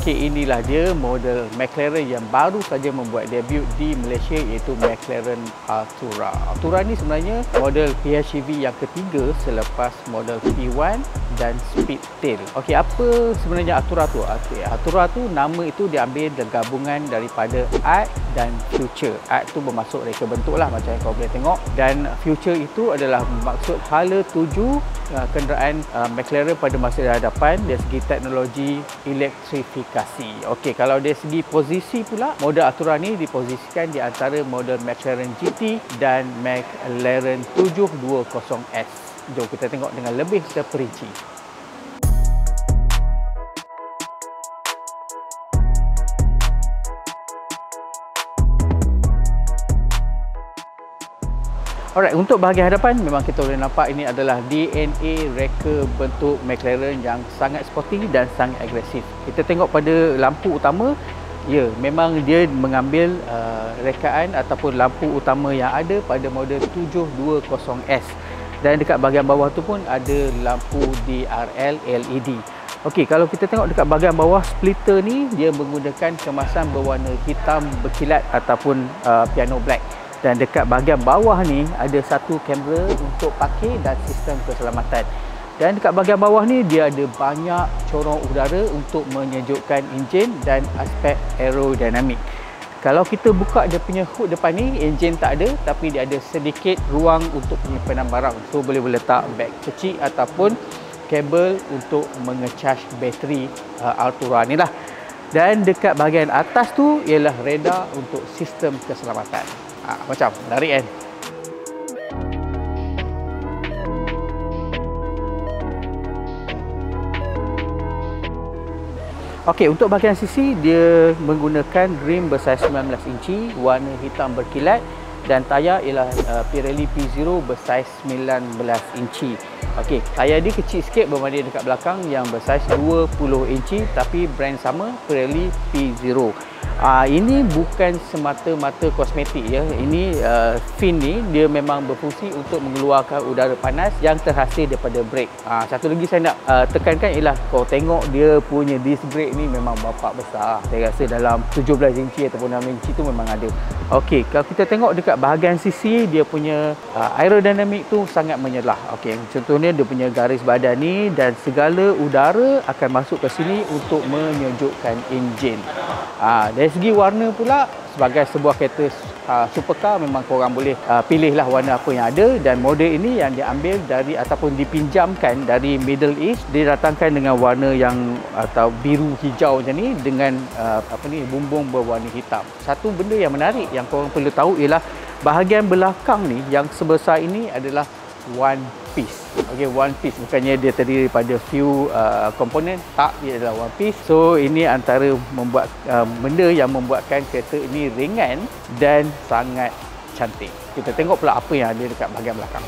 Okey, inilah dia model McLaren yang baru saja membuat debut di Malaysia, iaitu McLaren Artura. Artura ni sebenarnya model PHEV yang ketiga selepas model P1 dan Speedtail. Okey, apa sebenarnya Artura tu? Okey, Artura tu nama itu diambil dari gabungan daripada Art dan Future. Art tu bermaksud reka bentuk lah, macam yang kau boleh tengok, dan Future itu adalah maksud hala tuju kenderaan McLaren pada masa hadapan dari segi teknologi elektrifikasi. Okey, kalau dari segi posisi pula, model Artura ni diposisikan di antara model McLaren GT dan McLaren 720S. Jom kita tengok dengan lebih terperinci. Alright, untuk bahagian hadapan memang kita boleh nampak ini adalah DNA reka bentuk McLaren yang sangat sporty dan sangat agresif. Kita tengok pada lampu utama, ya, memang dia mengambil rekaan ataupun lampu utama yang ada pada model 720S. Dan dekat bahagian bawah tu pun ada lampu DRL LED. Okey, kalau kita tengok dekat bahagian bawah, splitter ni dia menggunakan kemasan berwarna hitam berkilat ataupun piano black. Dan dekat bahagian bawah ni ada satu kamera untuk parking dan sistem keselamatan. Dan dekat bahagian bawah ni dia ada banyak corong udara untuk menyejukkan enjin dan aspek aerodinamik. Kalau kita buka dia punya hood depan ni, enjin tak ada, tapi dia ada sedikit ruang untuk penyimpanan barang. So boleh letak beg kecil ataupun kabel untuk mengecas bateri Artura ni lah. Dan dekat bahagian atas tu ialah radar untuk sistem keselamatan. Macam menarik kan? Okey, untuk bahagian sisi dia menggunakan rim bersaiz 19 inci warna hitam berkilat dan tayar ialah Pirelli P0 bersaiz 19 inci. Okey, tayar dia kecil sikit berbanding dekat belakang yang bersaiz 20 inci, tapi brand sama, Pirelli P0. Ini bukan semata-mata kosmetik ya. Ini fin ni dia memang berfungsi untuk mengeluarkan udara panas yang terhasil daripada brake. Satu lagi saya nak tekankan ialah kau tengok dia punya disc brake ni memang bapak besar. Saya rasa dalam 17 inci ataupun 6 inci tu memang ada. Okey, kalau kita tengok dekat bahagian sisi, dia punya aerodinamik tu sangat menyelah. Okey, contohnya dia punya garis badan ni dan segala udara akan masuk ke sini untuk menyejukkan enjin. Dari segi warna pula, sebagai sebuah kereta supercar, memang korang boleh pilihlah warna apa yang ada, dan model ini yang diambil dari ataupun dipinjamkan dari Middle East, didatangkan dengan warna yang atau biru hijau macam ni dengan bumbung berwarna hitam. Satu benda yang menarik yang korang perlu tahu ialah bahagian belakang ni yang sebesar ini adalah one piece. Okey, one piece, bukannya dia terdiri daripada few komponen, tak, dia adalah one piece. So ini antara membuat benda yang membuatkan kereta ini ringan dan sangat cantik. Kita tengok pula apa yang ada dekat bahagian belakang.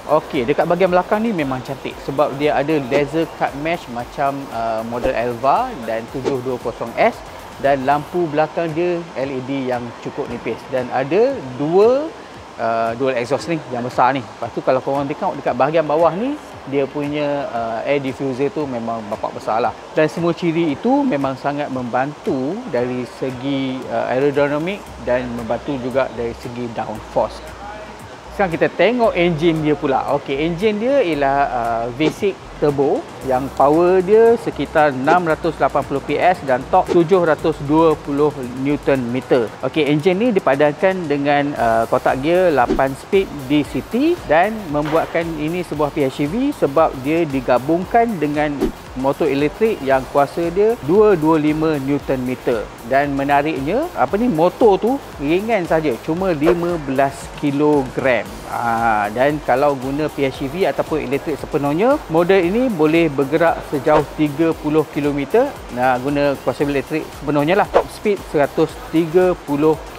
Okey, dekat bahagian belakang ni memang cantik sebab dia ada laser cut mesh macam model Elva dan 720S, dan lampu belakang dia LED yang cukup nipis, dan ada dual exhaust ni yang besar ni. Lepas tu kalau korang tengok dekat bahagian bawah ni, dia punya air diffuser tu memang bapak besar lah. Dan semua ciri itu memang sangat membantu dari segi aerodinamik dan membantu juga dari segi downforce. Sekarang kita tengok enjin dia pula. Okey, enjin dia ialah V6 turbo yang power dia sekitar 680 PS dan torque 720 Nm. Okey, enjin ni dipadankan dengan kotak gear 8 speed DCT dan membuatkan ini sebuah PHEV sebab dia digabungkan dengan motor elektrik yang kuasa dia 225 Nm. Dan menariknya, motor tu ringan saja, cuma 15 kg. Dan kalau guna PHEV ataupun elektrik sepenuhnya, model ini boleh bergerak sejauh 30 km. Guna kuasa elektrik sepenuhnya lah. Top speed 130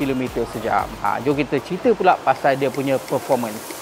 km sejam. Jom kita cerita pula pasal dia punya performance.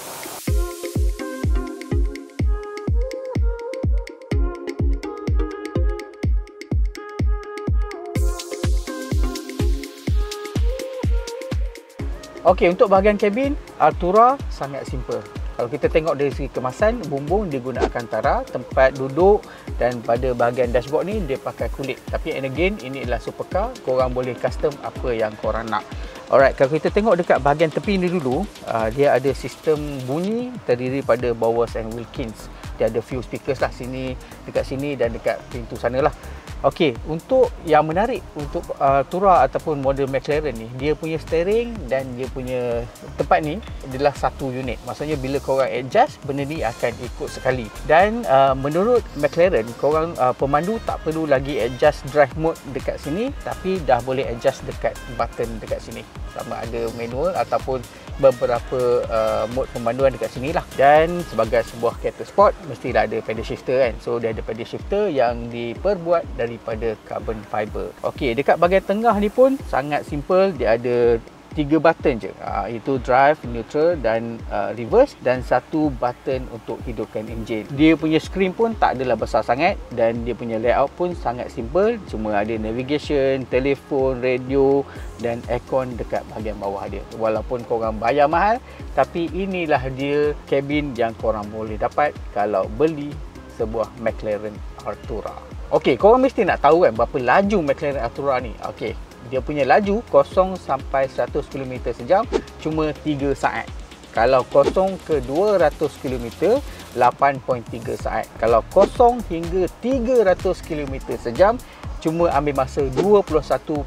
Okey, untuk bahagian kabin, Altura sangat simple. Kalau kita tengok dari segi kemasan, bumbung dia guna Alcantara, tempat duduk dan pada bahagian dashboard ni dia pakai kulit. Tapi and again, ini adalah supercar, korang boleh custom apa yang korang nak. Alright, kalau kita tengok dekat bahagian tepi ni dulu, dia ada sistem bunyi terdiri pada Bowers and Wilkins. Dia ada few speakers lah sini, dekat sini dan dekat pintu sana lah. Okey, untuk yang menarik untuk Altura ataupun model McLaren ni, dia punya steering dan dia punya tempat ni adalah satu unit. Maksudnya bila korang adjust, benda ni akan ikut sekali. Dan menurut McLaren, korang pemandu tak perlu lagi adjust drive mode dekat sini, tapi dah boleh adjust dekat button dekat sini. Sama ada manual ataupun beberapa mode pemanduan dekat sini lah. Dan sebagai sebuah kereta sport, mestilah ada pedal shifter kan. So dia ada pedal shifter yang diperbuat daripada carbon fiber. Okey, dekat bahagian tengah ni pun sangat simple. Dia ada 3 button je, itu drive, neutral dan reverse, dan 1 button untuk hidupkan enjin. Dia punya screen pun tak adalah besar sangat dan dia punya layout pun sangat simple. Cuma ada navigation, telefon, radio dan aircon dekat bahagian bawah dia. Walaupun korang bayar mahal, tapi inilah dia kabin yang korang boleh dapat kalau beli sebuah McLaren Altura. Okey, korang mesti nak tahu kan berapa laju McLaren Altura ni. Okey, dia punya laju 0 sampai 100 km sejam cuma 3 saat. Kalau 0 ke 200 km 8.3 saat. Kalau 0 hingga 300 km sejam cuma ambil masa 21.5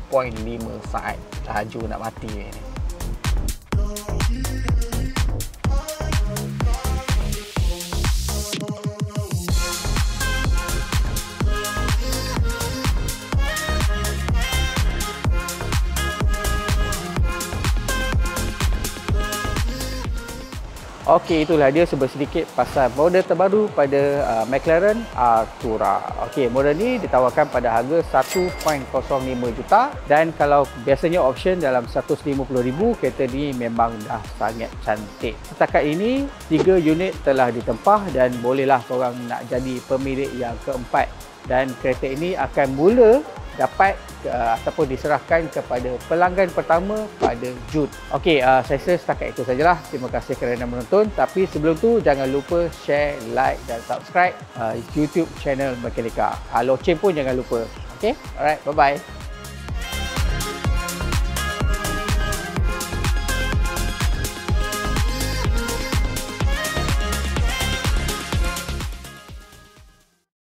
saat. Laju nak mati ni. Okey, itulah dia sedikit pasal model terbaru pada McLaren Altura. Okey, model ni ditawarkan pada harga 1.05 juta dan kalau biasanya option dalam 150,000, kereta ni memang dah sangat cantik. Setakat ini 3 unit telah ditempah dan bolehlah korang nak jadi pemilik yang keempat, dan kereta ini akan mula dapat ataupun diserahkan kepada pelanggan pertama pada Jun. Okey, saya rasa setakat itu sajalah. Terima kasih kerana menonton. Tapi sebelum tu jangan lupa share, like dan subscribe YouTube channel Mekanika. Loceng pun jangan lupa. Okey, alright, bye bye.